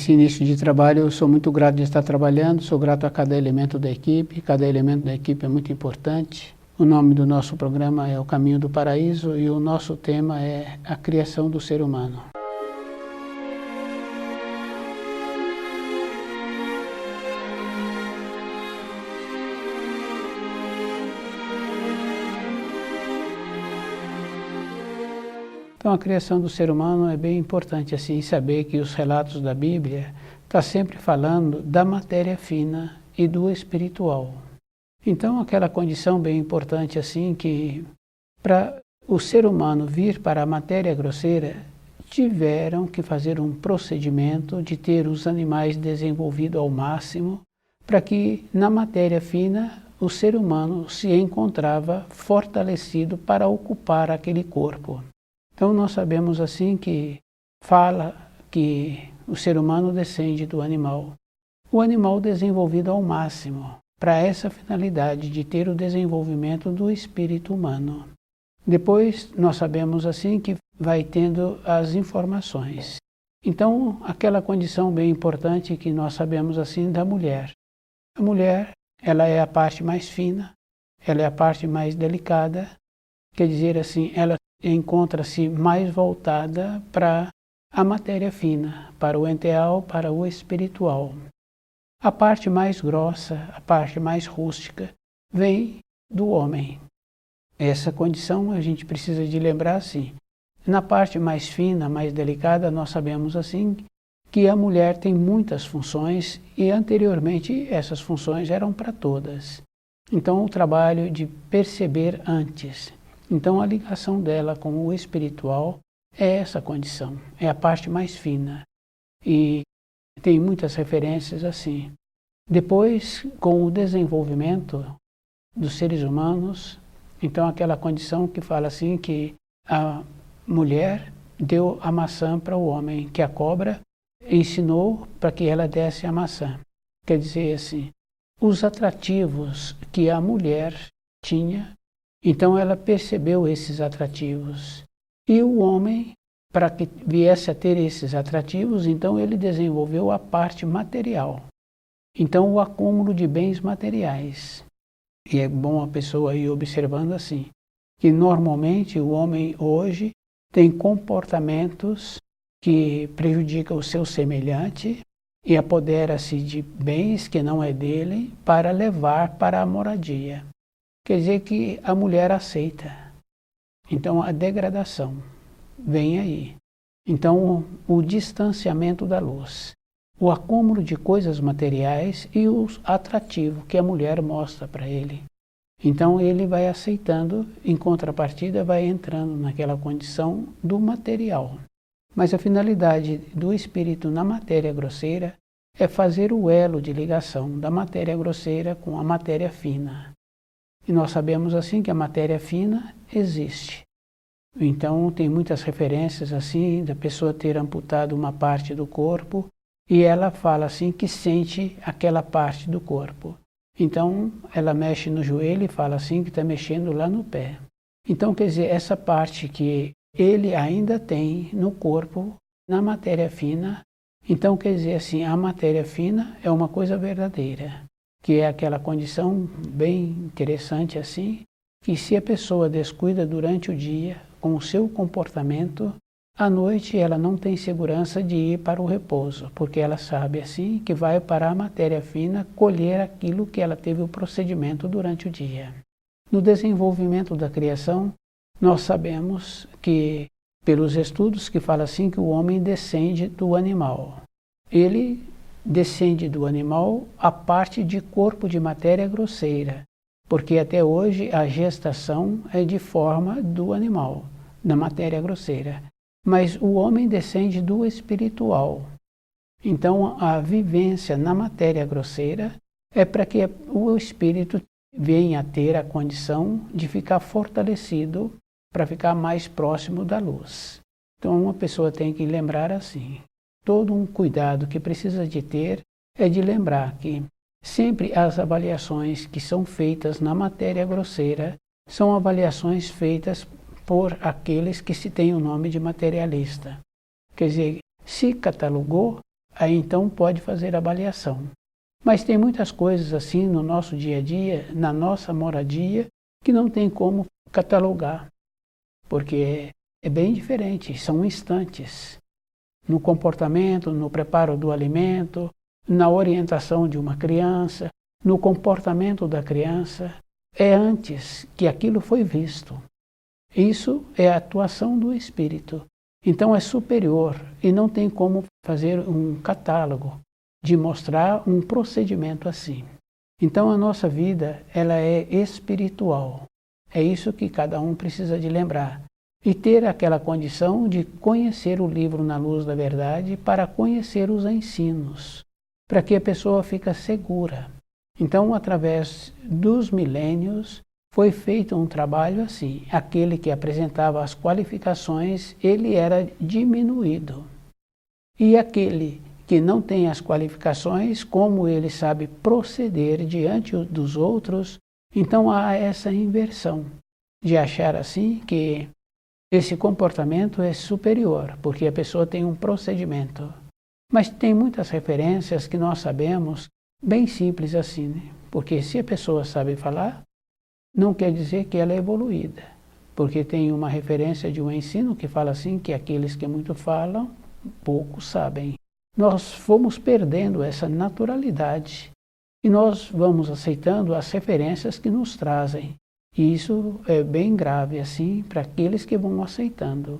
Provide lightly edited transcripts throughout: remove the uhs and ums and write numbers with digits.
Nesse início de trabalho, eu sou muito grato de estar trabalhando, sou grato a cada elemento da equipe é muito importante. O nome do nosso programa é O Caminho do Paraíso e o nosso tema é a criação do ser humano. Então a criação do ser humano é bem importante assim, saber que os relatos da Bíblia estão sempre falando da matéria fina e do espiritual. Então aquela condição bem importante assim que para o ser humano vir para a matéria grosseira, tiveram que fazer um procedimento de ter os animais desenvolvidos ao máximo, para que na matéria fina o ser humano se encontrava fortalecido para ocupar aquele corpo. Então nós sabemos assim que fala que o ser humano descende do animal. O animal desenvolvido ao máximo, para essa finalidade de ter o desenvolvimento do espírito humano. Depois nós sabemos assim que vai tendo as informações. Então aquela condição bem importante que nós sabemos assim da mulher. A mulher, ela é a parte mais fina, ela é a parte mais delicada, quer dizer assim, ela encontra-se mais voltada para a matéria fina, para o enteal, para o espiritual. A parte mais grossa, a parte mais rústica, vem do homem. Essa condição a gente precisa de lembrar assim. Na parte mais fina, mais delicada, nós sabemos assim que a mulher tem muitas funções e anteriormente essas funções eram para todas. Então o trabalho de perceber antes. Então a ligação dela com o espiritual é essa condição, é a parte mais fina. E tem muitas referências assim. Depois, com o desenvolvimento dos seres humanos, então aquela condição que fala assim que a mulher deu a maçã para o homem, que a cobra ensinou para que ela desse a maçã. Quer dizer assim, os atrativos que a mulher tinha, então ela percebeu esses atrativos. E o homem, para que viesse a ter esses atrativos, então ele desenvolveu a parte material. Então o acúmulo de bens materiais. E é bom a pessoa ir observando assim, que normalmente o homem hoje tem comportamentos que prejudicam o seu semelhante e apodera-se de bens que não é dele para levar para a moradia. Quer dizer que a mulher aceita. Então a degradação vem aí. Então o distanciamento da luz, o acúmulo de coisas materiais e o atrativo que a mulher mostra para ele. Então ele vai aceitando, em contrapartida vai entrando naquela condição do material. Mas a finalidade do espírito na matéria grosseira é fazer o elo de ligação da matéria grosseira com a matéria fina. E nós sabemos assim que a matéria fina existe. Então tem muitas referências assim da pessoa ter amputado uma parte do corpo e ela fala assim que sente aquela parte do corpo. Então ela mexe no joelho e fala assim que está mexendo lá no pé. Então quer dizer, essa parte que ele ainda tem no corpo, na matéria fina, então quer dizer assim, a matéria fina é uma coisa verdadeira. Que é aquela condição bem interessante assim, que se a pessoa descuida durante o dia com o seu comportamento, à noite ela não tem segurança de ir para o repouso, porque ela sabe assim que vai para a matéria fina colher aquilo que ela teve o procedimento durante o dia. No desenvolvimento da criação, nós sabemos que, pelos estudos que fala assim que o homem descende do animal. Ele descende do animal a parte de corpo de matéria grosseira, porque até hoje a gestação é de forma do animal, da matéria grosseira. Mas o homem descende do espiritual. Então a vivência na matéria grosseira é para que o espírito venha a ter a condição de ficar fortalecido para ficar mais próximo da luz. Então uma pessoa tem que lembrar assim. Todo um cuidado que precisa de ter é de lembrar que sempre as avaliações que são feitas na matéria grosseira são avaliações feitas por aqueles que se têm o nome de materialista. Quer dizer, se catalogou, aí então pode fazer avaliação. Mas tem muitas coisas assim no nosso dia a dia, na nossa moradia, que não tem como catalogar, porque é bem diferente, são instantes. No comportamento, no preparo do alimento, na orientação de uma criança, no comportamento da criança, é antes que aquilo foi visto. Isso é a atuação do Espírito. Então é superior e não tem como fazer um catálogo de mostrar um procedimento assim. Então a nossa vida, ela é espiritual. É isso que cada um precisa de lembrar. E ter aquela condição de conhecer o livro na luz da verdade para conhecer os ensinos, para que a pessoa fique segura. Então, através dos milênios, foi feito um trabalho assim. Aquele que apresentava as qualificações, ele era diminuído. E aquele que não tem as qualificações, como ele sabe proceder diante dos outros, então há essa inversão de achar assim que esse comportamento é superior, porque a pessoa tem um procedimento. Mas tem muitas referências que nós sabemos, bem simples assim, né? Porque se a pessoa sabe falar, não quer dizer que ela é evoluída. Porque tem uma referência de um ensino que fala assim, que aqueles que muito falam, pouco sabem. Nós fomos perdendo essa naturalidade e nós vamos aceitando as referências que nos trazem. E isso é bem grave assim para aqueles que vão aceitando.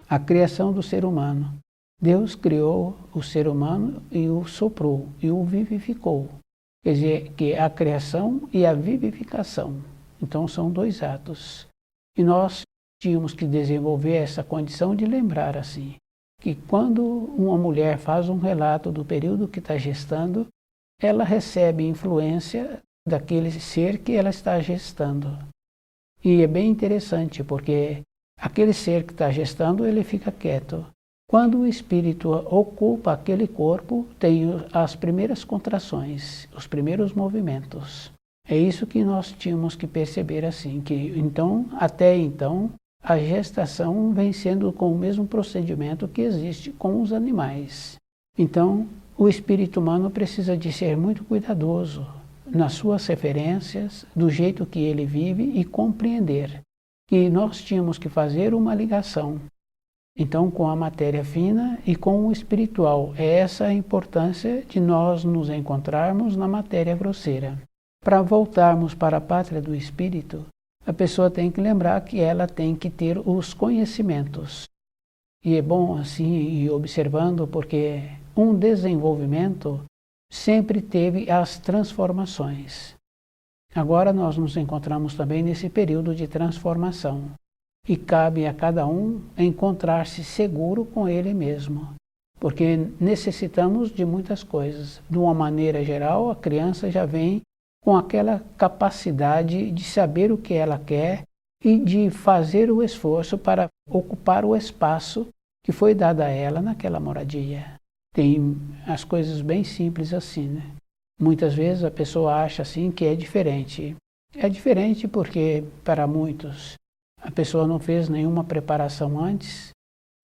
A criação do ser humano. Deus criou o ser humano e o soprou, e o vivificou. Quer dizer, que a criação e a vivificação. Então são dois atos. E nós tínhamos que desenvolver essa condição de lembrar assim, que quando uma mulher faz um relato do período que está gestando, ela recebe influência daquele ser que ela está gestando. E é bem interessante, porque aquele ser que está gestando, ele fica quieto. Quando o espírito ocupa aquele corpo, tem as primeiras contrações, os primeiros movimentos. É isso que nós tínhamos que perceber assim, que então, até então, a gestação vem sendo com o mesmo procedimento que existe com os animais. Então, o espírito humano precisa de ser muito cuidadoso nas suas referências, do jeito que ele vive e compreender que nós tínhamos que fazer uma ligação, então, com a matéria fina e com o espiritual. É essa a importância de nós nos encontrarmos na matéria grosseira. Para voltarmos para a pátria do espírito, a pessoa tem que lembrar que ela tem que ter os conhecimentos. E é bom assim ir observando, porque um desenvolvimento sempre teve as transformações. Agora nós nos encontramos também nesse período de transformação. E cabe a cada um encontrar-se seguro com ele mesmo. Porque necessitamos de muitas coisas. De uma maneira geral, a criança já vem com aquela capacidade de saber o que ela quer e de fazer o esforço para ocupar o espaço que foi dado a ela naquela moradia. Tem as coisas bem simples assim, né? Muitas vezes a pessoa acha assim que é diferente. É diferente porque, para muitos, a pessoa não fez nenhuma preparação antes,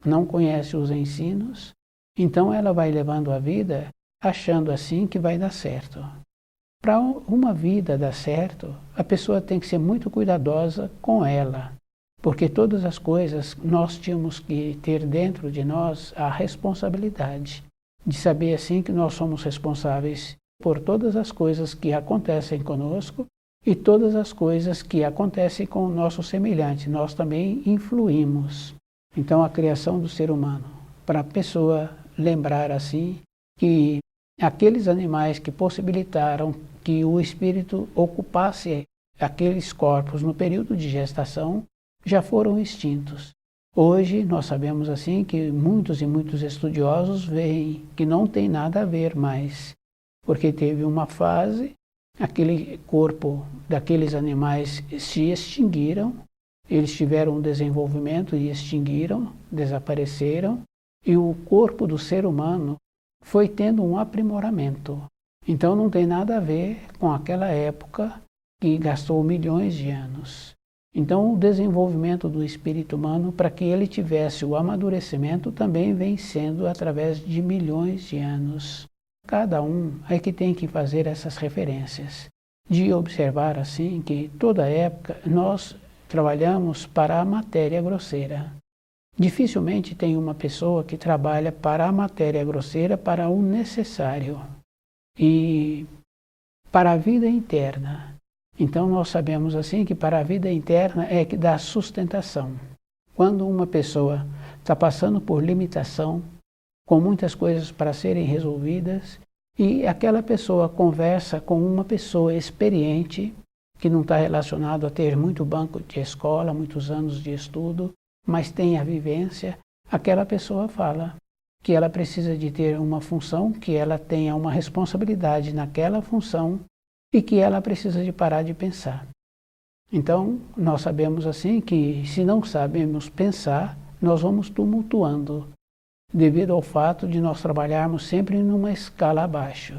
não conhece os ensinos, então ela vai levando a vida achando assim que vai dar certo. Para uma vida dar certo, a pessoa tem que ser muito cuidadosa com ela, porque todas as coisas nós tínhamos que ter dentro de nós a responsabilidade de saber assim que nós somos responsáveis por todas as coisas que acontecem conosco e todas as coisas que acontecem com o nosso semelhante. Nós também influímos. Então a criação do ser humano, para a pessoa lembrar assim que aqueles animais que possibilitaram que o espírito ocupasse aqueles corpos no período de gestação já foram extintos. Hoje nós sabemos assim que muitos e muitos estudiosos veem que não tem nada a ver mais, porque teve uma fase, aquele corpo daqueles animais se extinguiram, eles tiveram um desenvolvimento e extinguiram, desapareceram, e o corpo do ser humano foi tendo um aprimoramento. Então não tem nada a ver com aquela época que gastou milhões de anos. Então o desenvolvimento do espírito humano, para que ele tivesse o amadurecimento, também vem sendo através de milhões de anos. Cada um é que tem que fazer essas referências, de observar assim que toda época nós trabalhamos para a matéria grosseira. Dificilmente tem uma pessoa que trabalha para a matéria grosseira, para o necessário e para a vida interna. Então nós sabemos assim que para a vida interna é que dá sustentação. Quando uma pessoa está passando por limitação, com muitas coisas para serem resolvidas, e aquela pessoa conversa com uma pessoa experiente, que não está relacionado a ter muito banco de escola, muitos anos de estudo, mas tem a vivência, aquela pessoa fala que ela precisa de ter uma função, que ela tenha uma responsabilidade naquela função e que ela precisa de parar de pensar. Então, nós sabemos assim que se não sabemos pensar, nós vamos tumultuando, devido ao fato de nós trabalharmos sempre numa escala abaixo.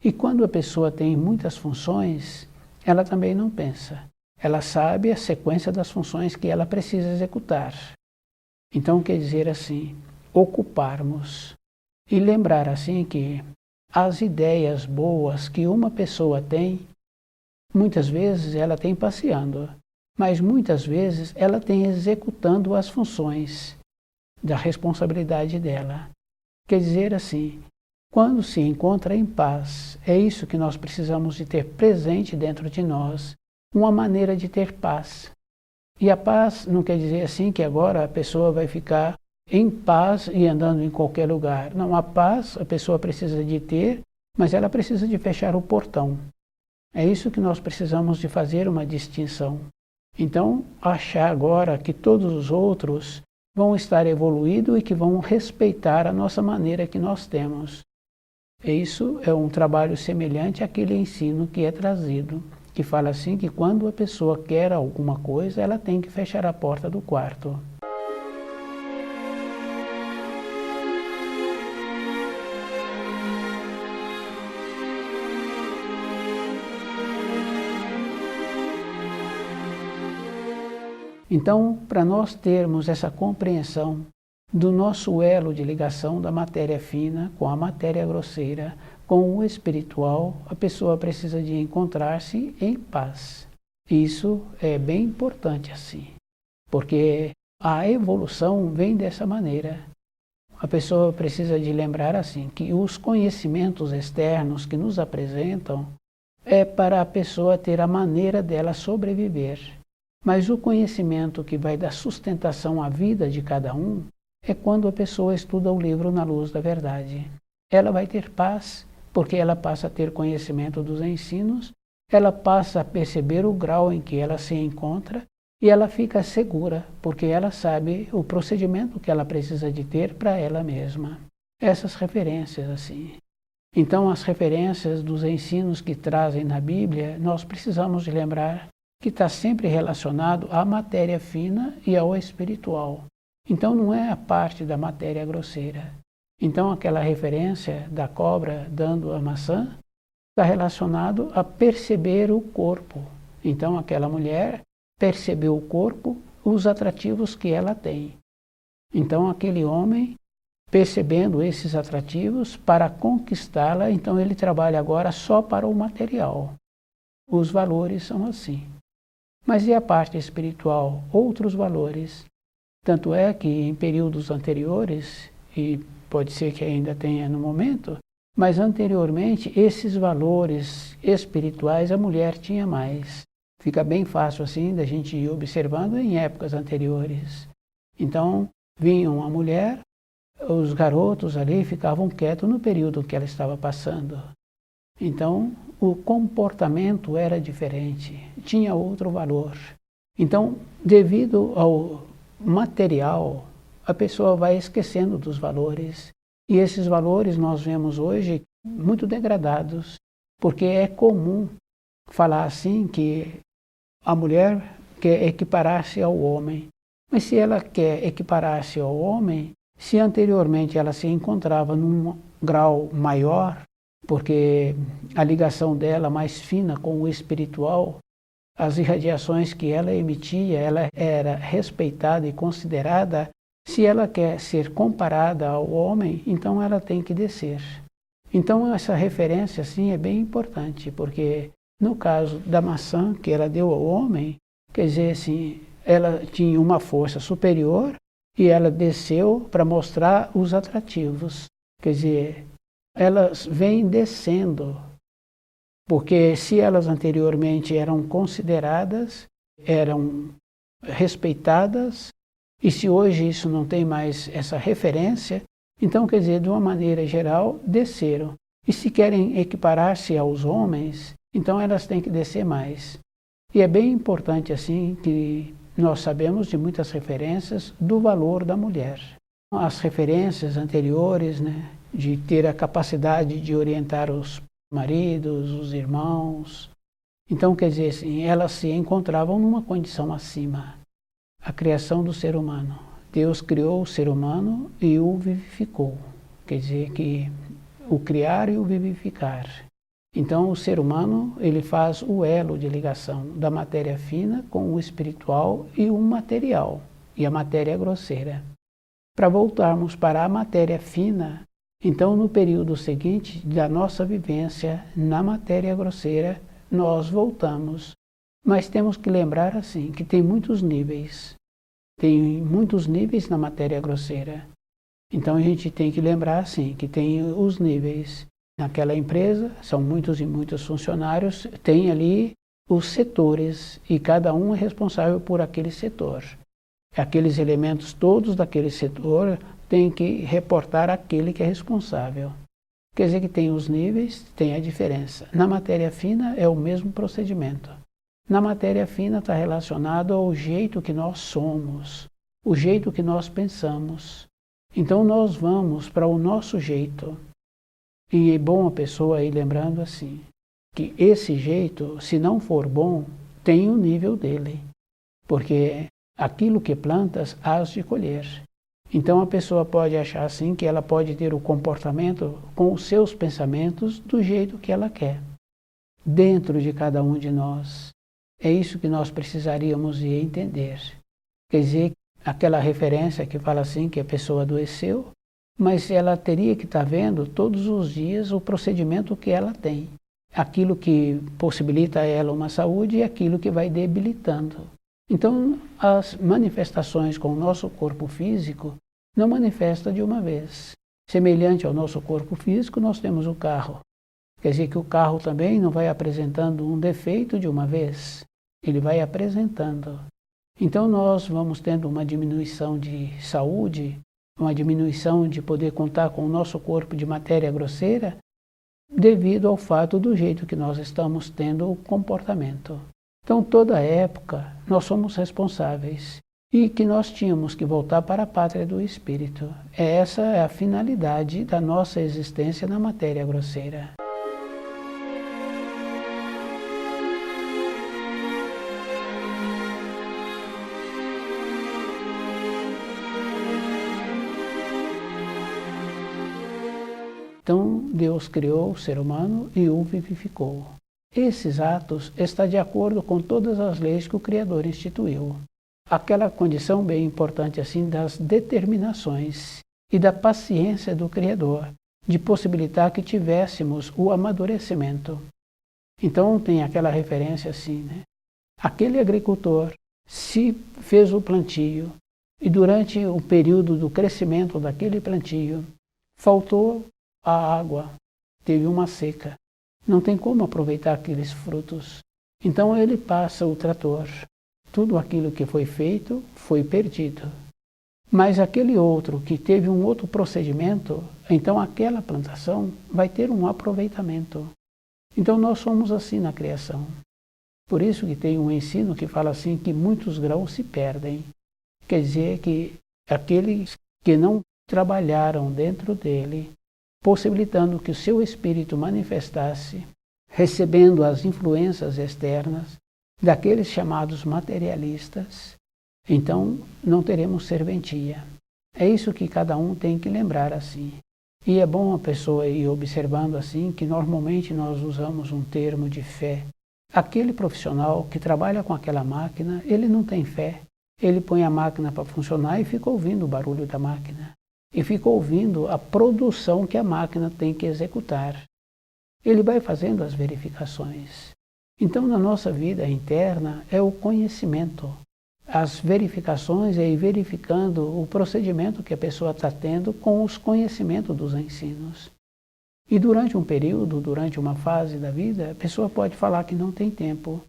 E quando a pessoa tem muitas funções, ela também não pensa. Ela sabe a sequência das funções que ela precisa executar. Então quer dizer assim, ocuparmos e lembrar assim que as ideias boas que uma pessoa tem, muitas vezes ela tem passeando, mas muitas vezes ela tem executando as funções da responsabilidade dela. Quer dizer assim, quando se encontra em paz, é isso que nós precisamos de ter presente dentro de nós, uma maneira de ter paz. E a paz não quer dizer assim que agora a pessoa vai ficar em paz e andando em qualquer lugar. Não, a paz a pessoa precisa de ter, mas ela precisa de fechar o portão. É isso que nós precisamos de fazer uma distinção. Então, achar agora que todos os outros vão estar evoluídos e que vão respeitar a nossa maneira que nós temos. E isso é um trabalho semelhante àquele ensino que é trazido, que fala assim que quando a pessoa quer alguma coisa, ela tem que fechar a porta do quarto. Então, para nós termos essa compreensão do nosso elo de ligação da matéria fina com a matéria grosseira, com o espiritual, a pessoa precisa de encontrar-se em paz. Isso é bem importante assim, porque a evolução vem dessa maneira. A pessoa precisa de lembrar assim que os conhecimentos externos que nos apresentam é para a pessoa ter a maneira dela sobreviver. Mas o conhecimento que vai dar sustentação à vida de cada um é quando a pessoa estuda o livro na luz da verdade. Ela vai ter paz, porque ela passa a ter conhecimento dos ensinos, ela passa a perceber o grau em que ela se encontra e ela fica segura, porque ela sabe o procedimento que ela precisa de ter para ela mesma. Essas referências assim. Então as referências dos ensinos que trazem na Bíblia, nós precisamos de lembrar que está sempre relacionado à matéria fina e ao espiritual. Então não é a parte da matéria grosseira. Então aquela referência da cobra dando a maçã está relacionado a perceber o corpo. Então aquela mulher percebeu o corpo, os atrativos que ela tem. Então aquele homem, percebendo esses atrativos, para conquistá-la, então ele trabalha agora só para o material. Os valores são assim. Mas e a parte espiritual? Outros valores. Tanto é que em períodos anteriores, e pode ser que ainda tenha no momento, mas anteriormente esses valores espirituais a mulher tinha mais. Fica bem fácil assim da gente ir observando em épocas anteriores. Então, vinham a mulher, os garotos ali ficavam quietos no período que ela estava passando. Então, o comportamento era diferente, tinha outro valor. Então, devido ao material, a pessoa vai esquecendo dos valores. E esses valores nós vemos hoje muito degradados, porque é comum falar assim que a mulher quer equiparar-se ao homem. Mas se ela quer equiparar-se ao homem, se anteriormente ela se encontrava num grau maior, porque a ligação dela mais fina com o espiritual, as irradiações que ela emitia, ela era respeitada e considerada. Se ela quer ser comparada ao homem, então ela tem que descer. Então essa referência assim é bem importante, porque no caso da maçã que ela deu ao homem, quer dizer assim, ela tinha uma força superior e ela desceu para mostrar os atrativos. Quer dizer, elas vêm descendo, porque se elas anteriormente eram consideradas, eram respeitadas, e se hoje isso não tem mais essa referência, então quer dizer, de uma maneira geral, desceram. E se querem equiparar-se aos homens, então elas têm que descer mais. E é bem importante assim que nós sabemos de muitas referências do valor da mulher. As referências anteriores, né, de ter a capacidade de orientar os maridos, os irmãos. Então, quer dizer assim, elas se encontravam numa condição acima. A criação do ser humano. Deus criou o ser humano e o vivificou. Quer dizer que o criar e o vivificar. Então o ser humano, ele faz o elo de ligação da matéria fina com o espiritual e o material, e a matéria grosseira. Para voltarmos para a matéria fina, então no período seguinte da nossa vivência na matéria grosseira, nós voltamos. Mas temos que lembrar assim, que tem muitos níveis. Tem muitos níveis na matéria grosseira. Então a gente tem que lembrar assim, que tem os níveis. Naquela empresa, são muitos e muitos funcionários, tem ali os setores, e cada um é responsável por aquele setor. Aqueles elementos todos daquele setor têm que reportar àquele que é responsável. Quer dizer que tem os níveis, tem a diferença. Na matéria fina é o mesmo procedimento. Na matéria fina está relacionado ao jeito que nós somos, o jeito que nós pensamos. Então nós vamos para o nosso jeito. E é bom a pessoa ir lembrando assim, que esse jeito, se não for bom, tem o nível dele. Porque aquilo que plantas, hás de colher. Então a pessoa pode achar assim que ela pode ter o comportamento com os seus pensamentos do jeito que ela quer. Dentro de cada um de nós. É isso que nós precisaríamos de entender. Quer dizer, aquela referência que fala assim que a pessoa adoeceu, mas ela teria que estar vendo todos os dias o procedimento que ela tem. Aquilo que possibilita a ela uma saúde e aquilo que vai debilitando. Então, as manifestações com o nosso corpo físico não manifestam de uma vez. Semelhante ao nosso corpo físico, nós temos o carro. Quer dizer que o carro também não vai apresentando um defeito de uma vez. Ele vai apresentando. Então nós vamos tendo uma diminuição de saúde, uma diminuição de poder contar com o nosso corpo de matéria grosseira, devido ao fato do jeito que nós estamos tendo o comportamento. Então toda época nós somos responsáveis e que nós tínhamos que voltar para a pátria do espírito. Essa é a finalidade da nossa existência na matéria grosseira. Então Deus criou o ser humano e o vivificou. Esses atos estão de acordo com todas as leis que o Criador instituiu. Aquela condição bem importante assim das determinações e da paciência do Criador, de possibilitar que tivéssemos o amadurecimento. Então tem aquela referência assim, né? Aquele agricultor se fez o plantio e durante o período do crescimento daquele plantio faltou a água, teve uma seca. Não tem como aproveitar aqueles frutos. Então ele passa o trator. Tudo aquilo que foi feito foi perdido. Mas aquele outro que teve um outro procedimento, então aquela plantação vai ter um aproveitamento. Então nós somos assim na criação. Por isso que tem um ensino que fala assim que muitos grãos se perdem. Quer dizer que aqueles que não trabalharam dentro dele, possibilitando que o seu espírito manifestasse, recebendo as influências externas daqueles chamados materialistas, então não teremos serventia. É isso que cada um tem que lembrar assim. E é bom a pessoa ir observando assim que normalmente nós usamos um termo de fé. Aquele profissional que trabalha com aquela máquina, ele não tem fé. Ele põe a máquina para funcionar e fica ouvindo o barulho da máquina. E fica ouvindo a produção que a máquina tem que executar. Ele vai fazendo as verificações. Então, na nossa vida interna, é o conhecimento. As verificações é ir verificando o procedimento que a pessoa está tendo com os conhecimentos dos ensinos. E durante um período, durante uma fase da vida, a pessoa pode falar que não tem tempo.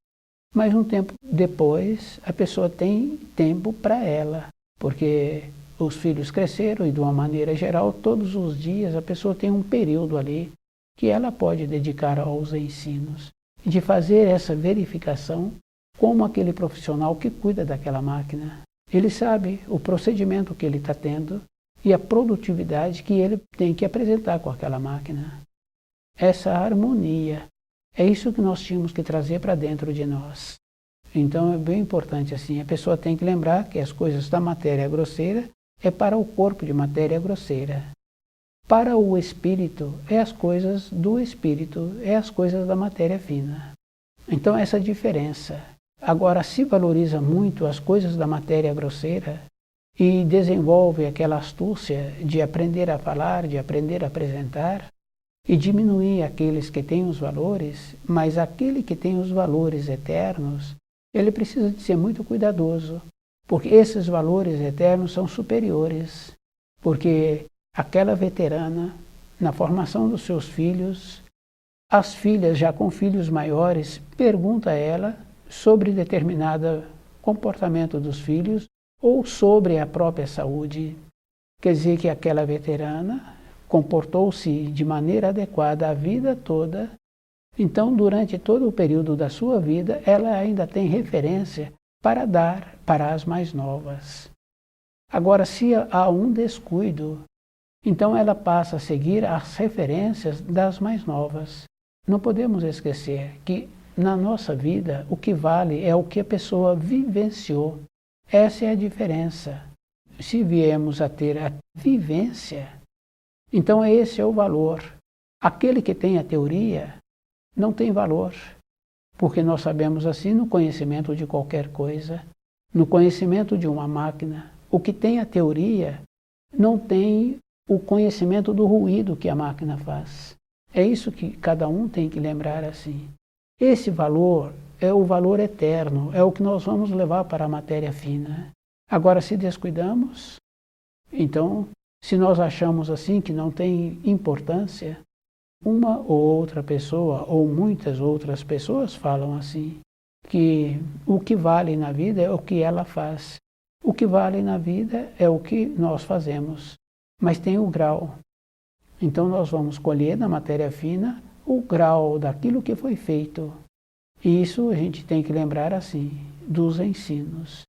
Mas um tempo depois, a pessoa tem tempo para ela. Porque os filhos cresceram e, de uma maneira geral, todos os dias a pessoa tem um período ali que ela pode dedicar aos ensinos. De fazer essa verificação como aquele profissional que cuida daquela máquina. Ele sabe o procedimento que ele está tendo e a produtividade que ele tem que apresentar com aquela máquina. Essa harmonia, é isso que nós tínhamos que trazer para dentro de nós. Então é bem importante assim, a pessoa tem que lembrar que as coisas da matéria grosseira é para o corpo de matéria grosseira. Para o espírito, é as coisas do espírito, é as coisas da matéria fina. Então essa diferença. Agora, se valoriza muito as coisas da matéria grosseira e desenvolve aquela astúcia de aprender a falar, de aprender a apresentar e diminuir aqueles que têm os valores, mas aquele que tem os valores eternos, ele precisa de ser muito cuidadoso, porque esses valores eternos são superiores, porque aquela veterana, na formação dos seus filhos, as filhas já com filhos maiores, pergunta a ela sobre determinado comportamento dos filhos ou sobre a própria saúde. Quer dizer que aquela veterana comportou-se de maneira adequada a vida toda, então durante todo o período da sua vida ela ainda tem referência para dar para as mais novas. Agora, se há um descuido, então ela passa a seguir as referências das mais novas. Não podemos esquecer que na nossa vida o que vale é o que a pessoa vivenciou. Essa é a diferença. Se viemos a ter a vivência, então esse é o valor. Aquele que tem a teoria não tem valor, porque nós sabemos assim no conhecimento de qualquer coisa, no conhecimento de uma máquina, o que tem a teoria não tem o conhecimento do ruído que a máquina faz. É isso que cada um tem que lembrar assim. Esse valor é o valor eterno, é o que nós vamos levar para a matéria fina. Agora, se descuidamos, então, se nós achamos assim que não tem importância, uma ou outra pessoa, ou muitas outras pessoas falam assim, que o que vale na vida é o que ela faz. O que vale na vida é o que nós fazemos, mas tem o grau. Então nós vamos colher na matéria fina o grau daquilo que foi feito. E isso a gente tem que lembrar assim, dos ensinos,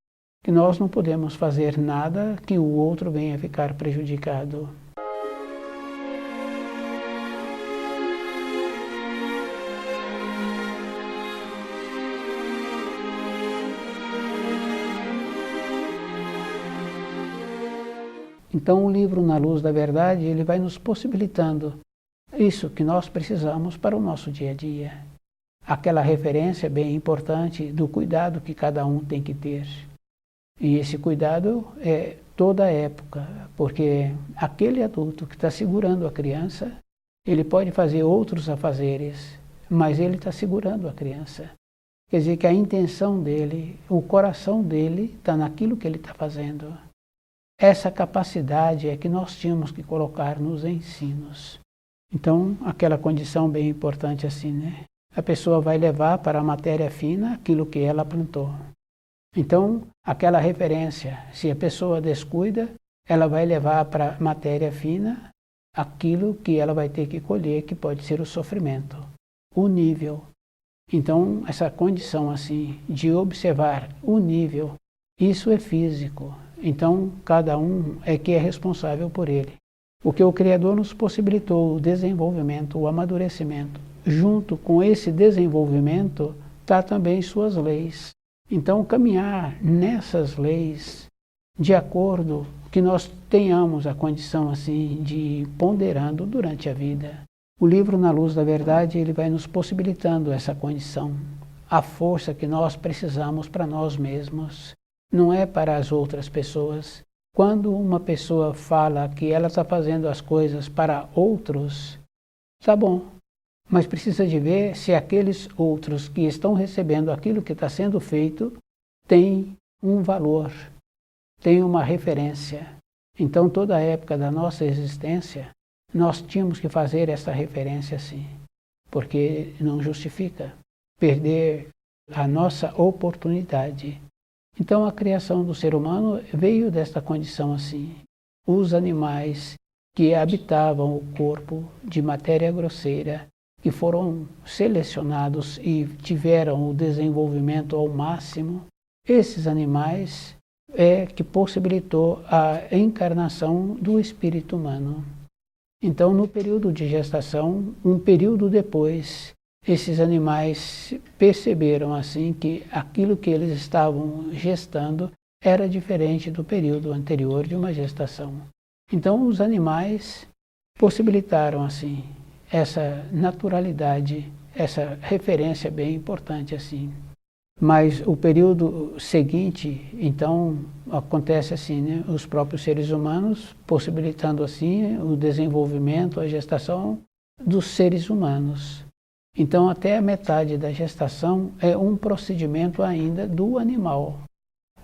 que nós não podemos fazer nada que o outro venha ficar prejudicado. Então o livro Na Luz da Verdade, ele vai nos possibilitando isso que nós precisamos para o nosso dia a dia. Aquela referência bem importante do cuidado que cada um tem que ter. E esse cuidado é toda a época, porque aquele adulto que está segurando a criança, ele pode fazer outros afazeres, mas ele está segurando a criança. Quer dizer que a intenção dele, o coração dele está naquilo que ele está fazendo. Essa capacidade é que nós tínhamos que colocar nos ensinos. Então, aquela condição bem importante assim, né? A pessoa vai levar para a matéria fina aquilo que ela plantou. Então, aquela referência, se a pessoa descuida, ela vai levar para a matéria fina aquilo que ela vai ter que colher, que pode ser o sofrimento, o nível. Então, essa condição assim, de observar o nível, isso é físico. Então, cada um é que é responsável por ele. O que o Criador nos possibilitou, o desenvolvimento, o amadurecimento. Junto com esse desenvolvimento, está também suas leis. Então, caminhar nessas leis, de acordo que nós tenhamos a condição assim de ir ponderando durante a vida. O livro Na Luz da Verdade, ele vai nos possibilitando essa condição, a força que nós precisamos para nós mesmos, não é para as outras pessoas. Quando uma pessoa fala que ela está fazendo as coisas para outros, tá bom, mas precisa de ver se aqueles outros que estão recebendo aquilo que está sendo feito têm um valor, têm uma referência. Então, toda a época da nossa existência, nós tínhamos que fazer essa referência sim, porque não justifica perder a nossa oportunidade. Então, a criação do ser humano veio desta condição assim. Os animais que habitavam o corpo de matéria grosseira, que foram selecionados e tiveram o desenvolvimento ao máximo, esses animais é que possibilitou a encarnação do espírito humano. Então, no período de gestação, um período depois, esses animais perceberam assim que aquilo que eles estavam gestando era diferente do período anterior de uma gestação. Então, os animais possibilitaram assim essa naturalidade, essa referência bem importante assim. Mas o período seguinte, então, acontece assim, né? Os próprios seres humanos possibilitando assim o desenvolvimento, a gestação dos seres humanos. Então, até a metade da gestação é um procedimento ainda do animal.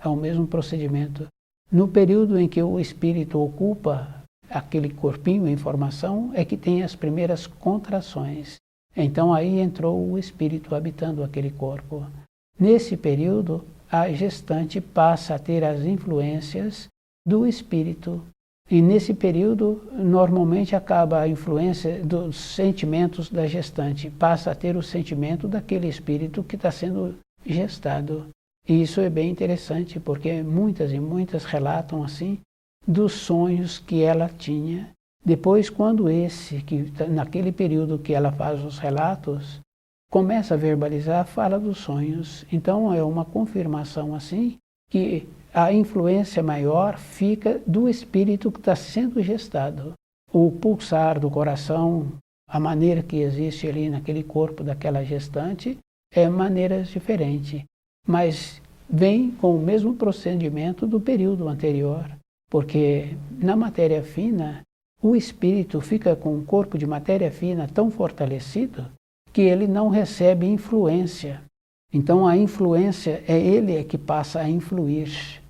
É o mesmo procedimento. No período em que o espírito ocupa aquele corpinho em formação, é que tem as primeiras contrações. Então, aí entrou o espírito habitando aquele corpo. Nesse período, a gestante passa a ter as influências do espírito. E nesse período, normalmente acaba a influência dos sentimentos da gestante. Passa a ter o sentimento daquele espírito que está sendo gestado. E isso é bem interessante, porque muitas e muitas relatam assim dos sonhos que ela tinha. Depois, quando naquele período que ela faz os relatos, começa a verbalizar, fala dos sonhos. Então é uma confirmação assim que a influência maior fica do espírito que está sendo gestado. O pulsar do coração, a maneira que existe ali naquele corpo daquela gestante, é maneiras diferentes, mas vem com o mesmo procedimento do período anterior, porque na matéria fina, o espírito fica com um corpo de matéria fina tão fortalecido que ele não recebe influência. Então a influência é ele que passa a influir.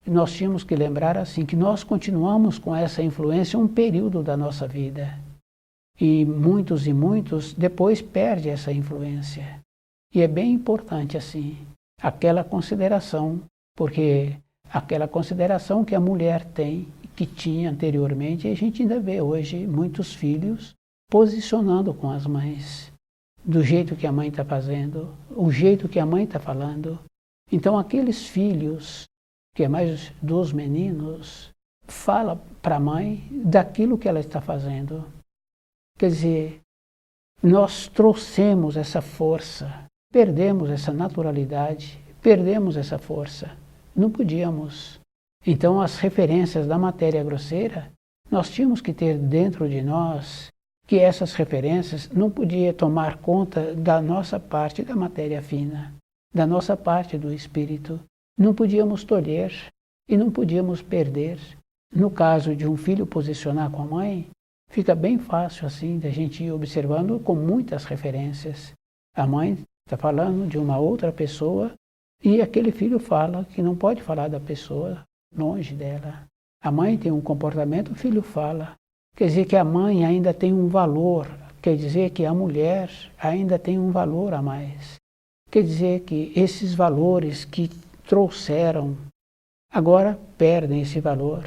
Nós tínhamos que lembrar assim que nós continuamos com essa influência um período da nossa vida. E muitos depois perdem essa influência. E é bem importante assim, aquela consideração, porque aquela consideração que a mulher tem, que tinha anteriormente, a gente ainda vê hoje muitos filhos posicionando com as mães, do jeito que a mãe está fazendo, o jeito que a mãe está falando. Então aqueles filhos, que é mais dos meninos, fala para a mãe daquilo que ela está fazendo. Quer dizer, nós trouxemos essa força, perdemos essa naturalidade, perdemos essa força. Não podíamos. Então as referências da matéria grosseira, nós tínhamos que ter dentro de nós que essas referências não podiam tomar conta da nossa parte da matéria fina, da nossa parte do espírito. Não podíamos tolher e não podíamos perder. No caso de um filho posicionar com a mãe, fica bem fácil assim da gente ir observando com muitas referências. A mãe está falando de uma outra pessoa e aquele filho fala que não pode falar da pessoa longe dela. A mãe tem um comportamento, o filho fala. Quer dizer que a mãe ainda tem um valor, quer dizer que a mulher ainda tem um valor a mais. Quer dizer que esses valores que trouxeram, agora perdem esse valor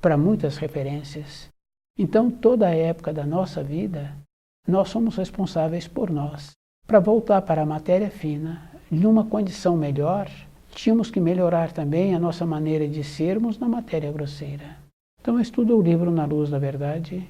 para muitas referências. Então, toda a época da nossa vida, nós somos responsáveis por nós. Para voltar para a matéria fina, numa condição melhor, tínhamos que melhorar também a nossa maneira de sermos na matéria grosseira. Então estuda o livro Na Luz da Verdade,